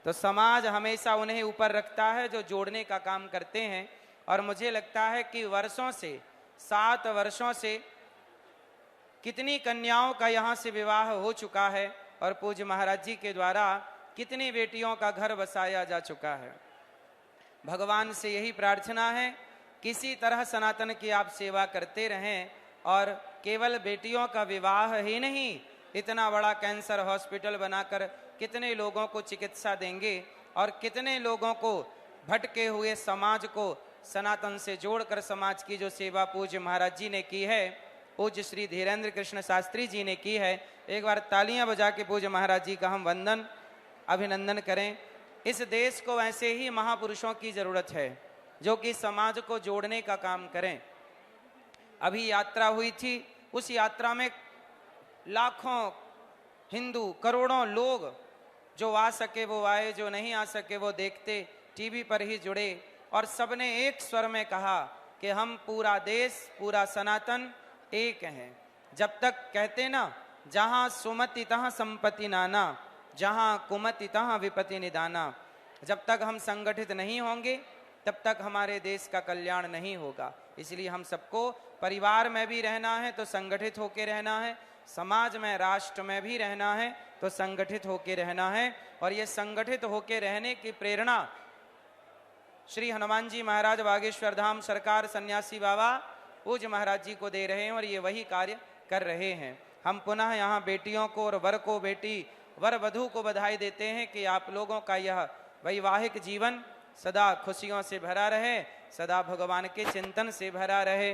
तो समाज हमेशा उन्हें ऊपर रखता है जो जोड़ने का काम करते हैं। और मुझे लगता है कि वर्षों से, 7 वर्षों से कितनी कन्याओं का यहाँ से विवाह हो चुका है और पूज्य महाराज जी के द्वारा कितनी बेटियों का घर बसाया जा चुका है। भगवान से यही प्रार्थना है, किसी तरह सनातन की आप सेवा करते रहें और केवल बेटियों का विवाह ही नहीं, इतना बड़ा कैंसर हॉस्पिटल बनाकर कितने लोगों को चिकित्सा देंगे और कितने लोगों को, भटके हुए समाज को सनातन से जोड़कर समाज की जो सेवा पूज्य महाराज जी ने की है, पूज्य श्री धीरेन्द्र कृष्ण शास्त्री जी ने की है। एक बार तालियां बजा के पूज्य महाराज जी का हम वंदन अभिनंदन करें। इस देश को ऐसे ही महापुरुषों की जरूरत है जो कि समाज को जोड़ने का काम करें। अभी यात्रा हुई थी, उस यात्रा में लाखों हिंदू, करोड़ों लोग, जो आ सके वो आए, जो नहीं आ सके वो देखते, टीवी पर ही जुड़े और सबने एक स्वर में कहा कि हम पूरा देश, पूरा सनातन एक हैं। जब तक कहते ना, जहां सुमति तहां संपत्ति नाना, जहां कुमति तहां विपत्ति निदाना, जब तक हम संगठित नहीं होंगे तब तक हमारे देश का कल्याण नहीं होगा। इसलिए हम सबको परिवार में भी रहना है तो संगठित होकर रहना है, समाज में, राष्ट्र में भी रहना है तो संगठित होकर रहना है। और ये संगठित होकर रहने की प्रेरणा श्री हनुमान जी महाराज बागेश्वर धाम सरकार सन्यासी बाबा पूज्य महाराज जी को दे रहे हैं और ये वही कार्य कर रहे हैं। हम पुनः यहाँ बेटियों को और वर को, बेटी वर वधू को बधाई देते हैं कि आप लोगों का यह वैवाहिक जीवन सदा खुशियों से भरा रहे, सदा भगवान के चिंतन से भरा रहे।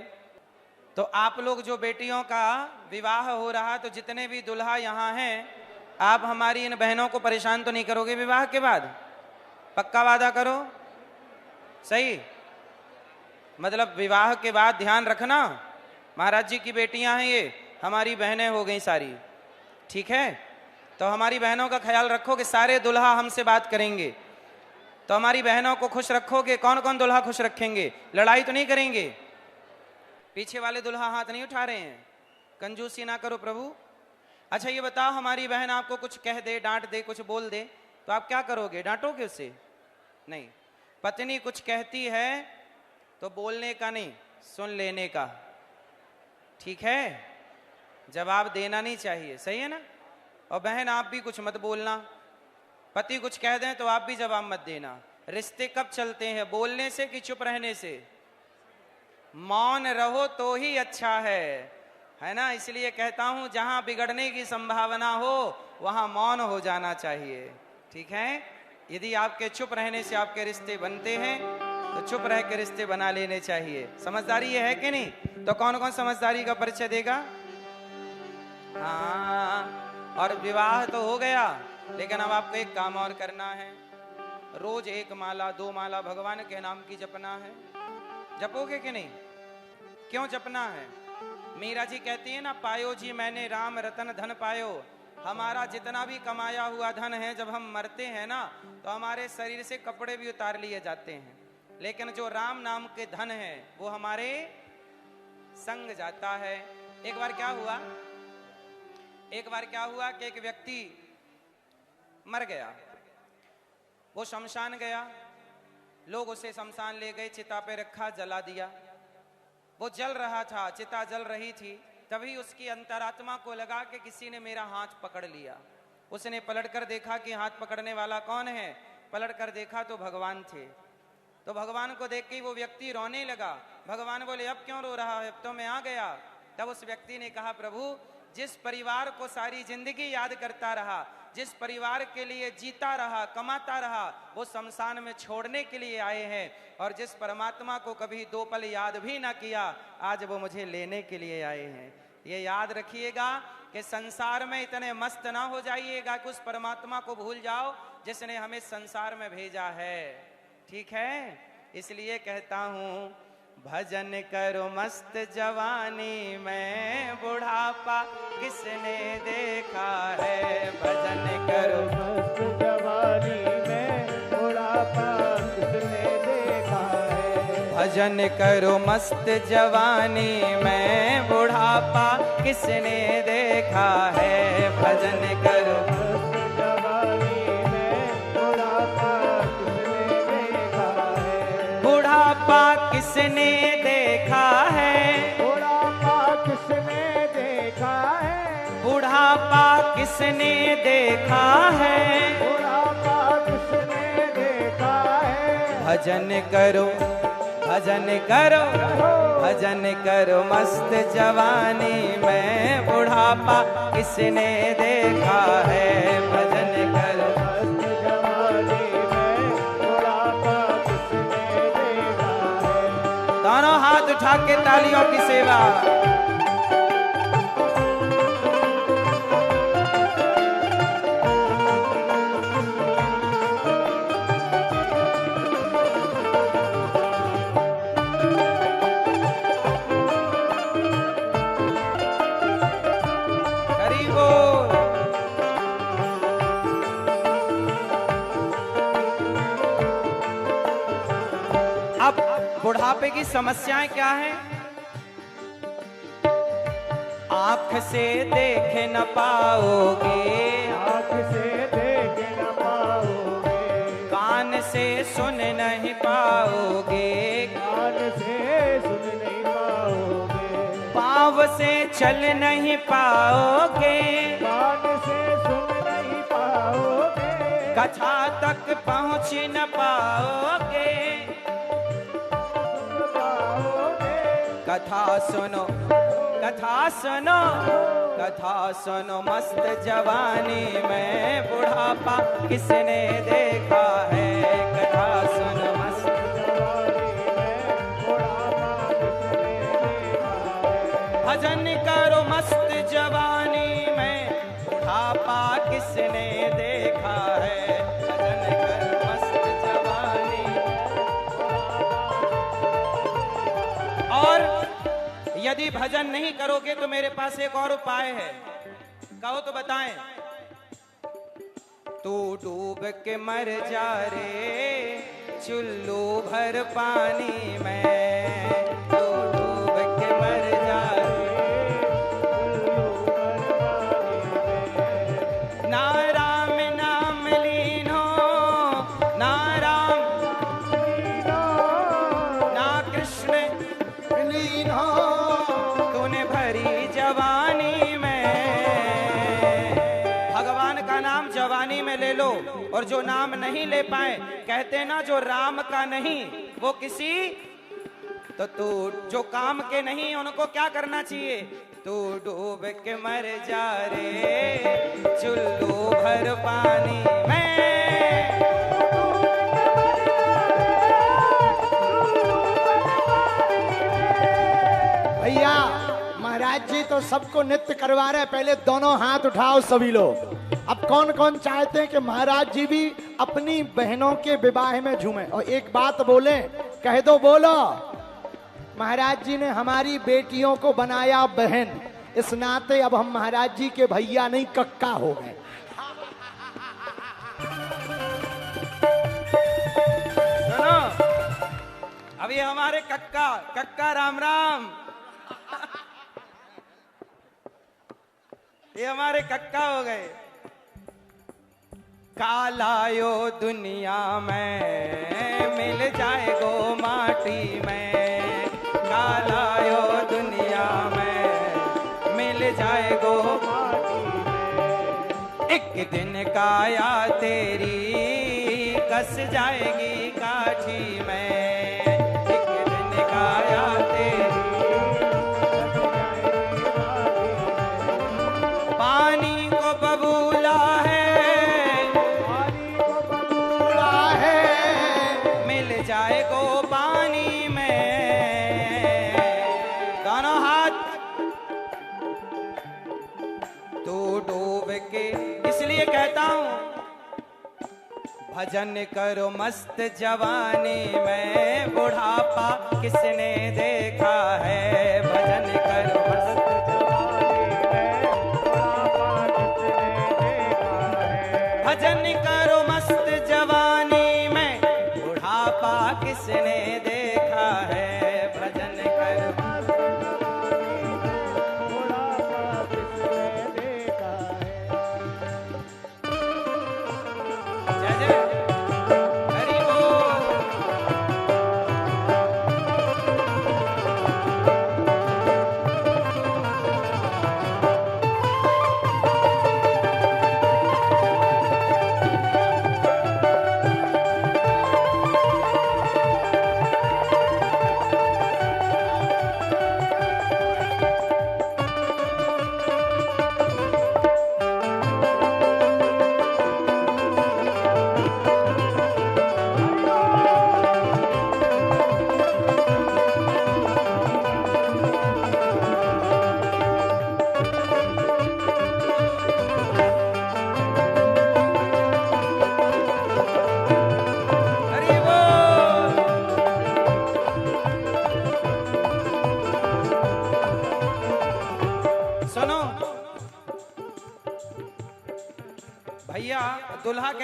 तो आप लोग जो बेटियों का विवाह हो रहा, तो जितने भी दुल्हा यहाँ हैं, आप हमारी इन बहनों को परेशान तो नहीं करोगे विवाह के बाद? पक्का वादा करो, सही? मतलब विवाह के बाद ध्यान रखना, महाराज जी की बेटियां हैं ये, हमारी बहनें हो गई सारी, ठीक है? तो हमारी बहनों का ख्याल रखो कि सारे दुल्हा हमसे बात करेंगे, तो हमारी बहनों को खुश रखोगे। कौन कौन दुल्हा खुश रखेंगे? लड़ाई तो नहीं करेंगे? पीछे वाले दुल्हा हाथ नहीं उठा रहे हैं, कंजूसी ना करो प्रभु। अच्छा ये बताओ, हमारी बहन आपको कुछ कह दे, डांट दे, कुछ बोल दे, तो आप क्या करोगे? डांटोगे उसे? नहीं। पत्नी कुछ कहती है तो बोलने का नहीं, सुन लेने का, ठीक है? जवाब देना नहीं चाहिए, सही है ना? और बहन आप भी कुछ मत बोलना, पति कुछ कह दें तो आप भी जवाब मत देना। रिश्ते कब चलते हैं? बोलने से कि चुप रहने से? मौन रहो तो ही अच्छा है ना? इसलिए कहता हूं, जहां बिगड़ने की संभावना हो वहां मौन हो जाना चाहिए, ठीक है? यदि आपके चुप रहने से आपके रिश्ते बनते हैं तो चुप रह के रिश्ते बना लेने चाहिए। समझदारी ये है कि नहीं? तो कौन कौन समझदारी का परिचय देगा? हाँ, और विवाह तो हो गया, लेकिन अब आपको एक काम और करना है। रोज 1 माला 2 माला भगवान के नाम की जपना है। जपोगे कि नहीं? क्यों जपना है? मीरा जी कहती है ना, पायो जी मैंने राम रतन धन पायो। हमारा जितना भी कमाया हुआ धन है, जब हम मरते हैं ना, तो हमारे शरीर से कपड़े भी उतार लिए जाते हैं, लेकिन जो राम नाम के धन है वो हमारे संग जाता है। एक बार क्या हुआ कि एक व्यक्ति मर गया, वो शमशान गया, लोग उसे शमशान ले गए, चिता पे रखा, जला दिया। वो जल रहा था, चिता जल रही थी, तभी उसकी अंतरात्मा को लगा कि किसी ने मेरा हाथ पकड़ लिया। उसने पलटकर देखा कि हाथ पकड़ने वाला कौन है। पलटकर देखा तो भगवान थे। तो भगवान को देख के वो व्यक्ति रोने लगा। भगवान बोले, अब क्यों रो रहा है? अब तो मैं आ गया। तब उस व्यक्ति ने कहा, प्रभु, जिस परिवार को सारी जिंदगी याद करता रहा, जिस परिवार के लिए जीता रहा, कमाता रहा, वो शमशान में छोड़ने के लिए आए हैं, और जिस परमात्मा को कभी 2 पल याद भी ना किया, आज वो मुझे लेने के लिए आए हैं। ये याद रखिएगा कि संसार में इतने मस्त ना हो जाइएगा कि उस परमात्मा को भूल जाओ जिसने हमें संसार में भेजा है, ठीक है? इसलिए कहता हूं, भजन करो मस्त जवानी में, बुढ़ापा किसने देखा है? भजन करो मस्त जवानी में, बुढ़ापा किसने देखा है? भजन करो मस्त जवानी में, बुढ़ापा किसने देखा है? भजन करो मस्त जवानी में, बुढ़ापा बुढ़ापा किसने देखा है, बुढ़ापा किसने देखा है, बुढ़ापा किसने देखा है, बुढ़ापा किसने देखा है। भजन करो भजन करो भजन करो मस्त जवानी में, बुढ़ापा किसने देखा है, भजन करो मस्त जवानी में बुढ़ापा किसने देखा है। दोनों हाथ उठा के तालियों की सेवा। हरि बोल। अब बुढ़ापे की समस्याएं क्या हैं? आंख से देख न पाओगे, आँख से देख न पाओगे, कान से सुन नहीं पाओगे, कान से सुन नहीं पाओगे, पाँव से चल नहीं पाओगे, कान से सुन नहीं पाओगे, कथा तक पहुँच न पाओगे। सुन पाओगे। कथा सुनो कथा सुनो कथा सुनो मस्त जवानी में, बुढ़ापा किसने देखा है, कथा सुनो मस्त। जवानी में बुढ़ापा किसने देखा है। भजन करो मस्त जवानी में, बुढ़ापा किसने देखा है, भजन करो मस्त जवानी। और यदि भजन नहीं करोगे तो मेरे पास एक और उपाय है, कहो तो बताएं। तू डूब के मर जा रे चुल्लू भर पानी में, तू डूब के मर जा रे। ना राम नाम लीनो, ना राम ना कृष्ण लीनो, तूने भरी जवानी में। भगवान का नाम जवानी में ले लो, और जो नाम नहीं ले पाए, कहते ना जो राम का नहीं वो किसी, तो तू जो काम के नहीं उनको क्या करना चाहिए, तू डूब के मर जा रे चुल्लू भर पानी में। भैया महाराज जी तो सबको नृत्य करवा रहे हैं, पहले दोनों हाथ उठाओ सभी लोग। अब कौन कौन चाहते हैं कि महाराज जी भी अपनी बहनों के विवाह में झूमे, और एक बात बोले, कह दो, बोलो। महाराज जी ने हमारी बेटियों को बनाया बहन, इस नाते अब हम महाराज जी के भैया नहीं कक्का हो गए। सुनो, अब ये हमारे कक्का कक्का राम राम, ये हमारे कक्का हो गए। कालायो दुनिया में मिल जाएगो माटी में, कालायो दुनिया में मिल जाएगो माटी में। एक दिन काया तेरी कस जाएगी काठी में, एक दिन काया तेरी पानी को बबूला है, पानी को बबूला है मिल जाएगो पानी में। दोनों हाथ तू डूब के, इसलिए कहता हूं भजन करो मस्त जवानी में, बुढ़ापा किसने देखा है, भजन करो मस्त भजन करो मस्त जवानी में, बुढ़ापा किसने देखा है, भजन करो। बुढ़ापा किसने देखा है। जय जय हरि बोल।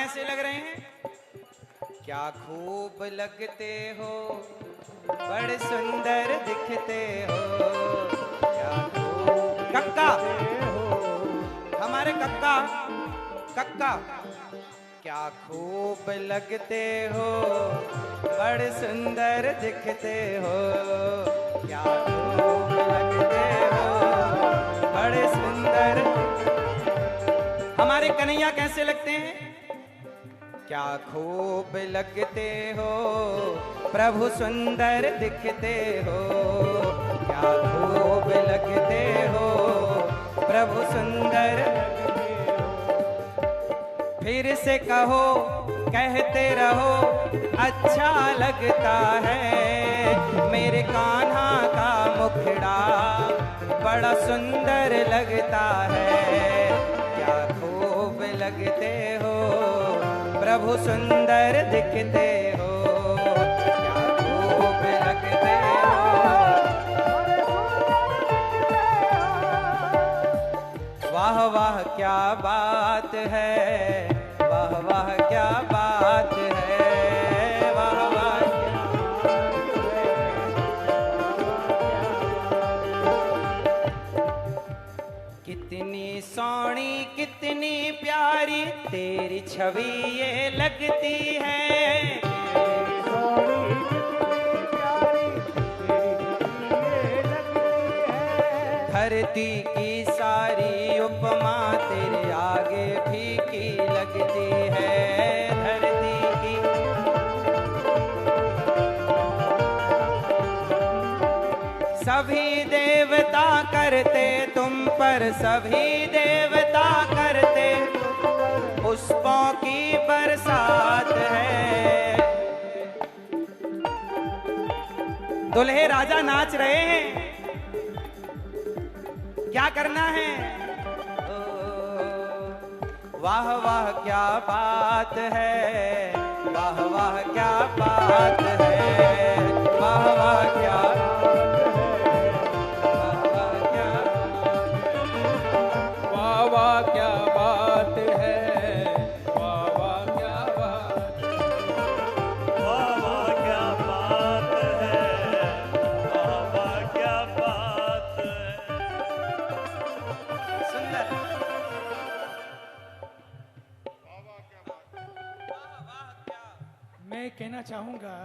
कैसे लग रहे हैं? क्या खूब लगते हो, बड़े सुंदर दिखते हो, क्या खूब। कक्का, हमारे कक्का, कक्का, क्या खूब लगते हो, बड़े सुंदर दिखते हो, क्या खूब लगते हो, बड़े सुंदर। हमारे कन्हैया कैसे लगते हैं? क्या खूब लगते हो, प्रभु सुंदर दिखते हो, क्या खूब लगते हो, प्रभु सुंदर। फिर से कहो, कहते रहो, अच्छा लगता है, मेरे कान्हा का मुखड़ा बड़ा सुंदर लगता है, क्या खूब लगते हो, प्रभु सुंदर दिखते हो, क्या खूब लगते हो। वाह वाह क्या बात है, वाह वाह क्या बात है, वाह वाह क्या कितनी सोहनी कितनी प्यारी तेरी छवि ये लगती है, धरती की सारी उपमा तेरे आगे फीकी लगती है, धरती की। सभी देवता करते तुम पर, सभी देवता करते, पुष्पों की बरसात है। दुल्हे राजा नाच रहे हैं, क्या करना है? वाह वाह क्या बात है, वाह वाह क्या बात है, वाह वाह क्या वाह वाह क्या बात है, वाह वाह क्या बात, वाह वाह क्या बात है, वाह वाह क्या बात है। सुंदर। मैं कहना चाहूँगा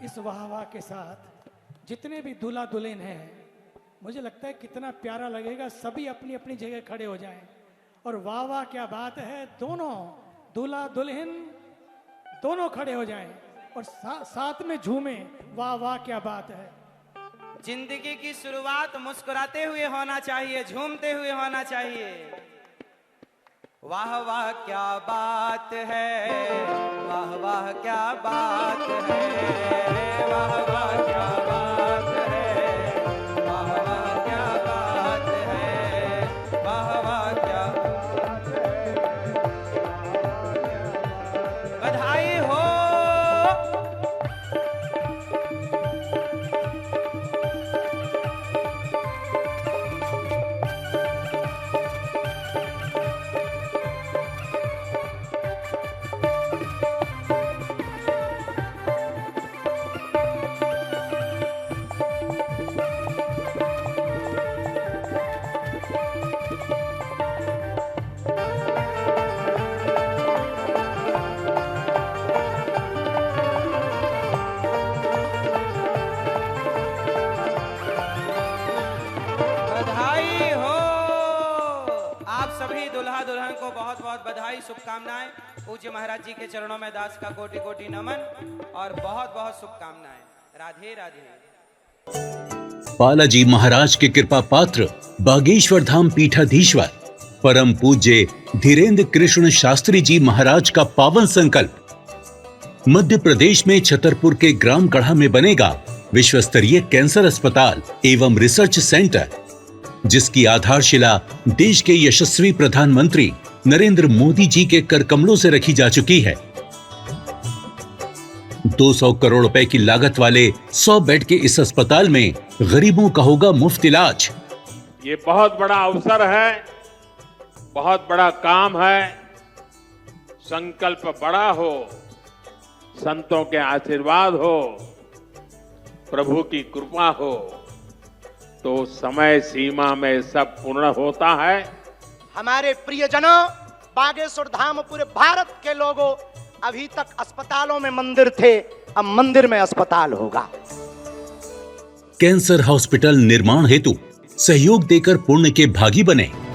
इस वाह वाह के साथ जितने भी दूल्हा दुल्हन हैं, मुझे लगता है कितना प्यारा लगेगा, सभी अपनी अपनी जगह खड़े हो जाएं और वाह वाह क्या बात है, दोनों दूल्हा दुल्हन दोनों खड़े हो जाएं और साथ में झूमें, वाह वाह क्या बात है। जिंदगी की शुरुआत मुस्कुराते हुए होना चाहिए, झूमते हुए होना चाहिए। वाह वाह क्या बात है, वाह वाह क्या बात है, वाह वाह क्या बात है, वाह वाह क्या बात है, वाह वाह क्या बधाई हो। बधाई हो। आप सभी दुल्हा दुल्हन को बहुत बहुत बधाई, शुभकामनाएं। पूज्य महाराज जी के चरणों में दास का कोटि कोटि नमन और बहुत बहुत शुभकामनाएं। राधे राधे। बालाजी महाराज के कृपा पात्र बागेश्वर धाम पीठाधीश्वर परम पूज्य धीरेन्द्र कृष्ण शास्त्री जी महाराज का पावन संकल्प। मध्य प्रदेश में छतरपुर के ग्राम गढ़ा में बनेगा विश्व स्तरीय कैंसर अस्पताल एवं रिसर्च सेंटर, जिसकी आधारशिला देश के यशस्वी प्रधानमंत्री नरेंद्र मोदी जी के कर कमलों से रखी जा चुकी है। 200 करोड़ रुपए की लागत वाले 100 बेड के इस अस्पताल में गरीबों का होगा मुफ्त इलाज। ये बहुत बड़ा अवसर है, बहुत बड़ा काम है। संकल्प बड़ा हो, संतों के आशीर्वाद हो, प्रभु की कृपा हो, तो समय सीमा में सब पूर्ण होता है। हमारे प्रियजनों, बागेश्वर धाम पूरे भारत के लोगों, अभी तक अस्पतालों में मंदिर थे, अब मंदिर में अस्पताल होगा। कैंसर हॉस्पिटल निर्माण हेतु सहयोग देकर पुण्य के भागी बने।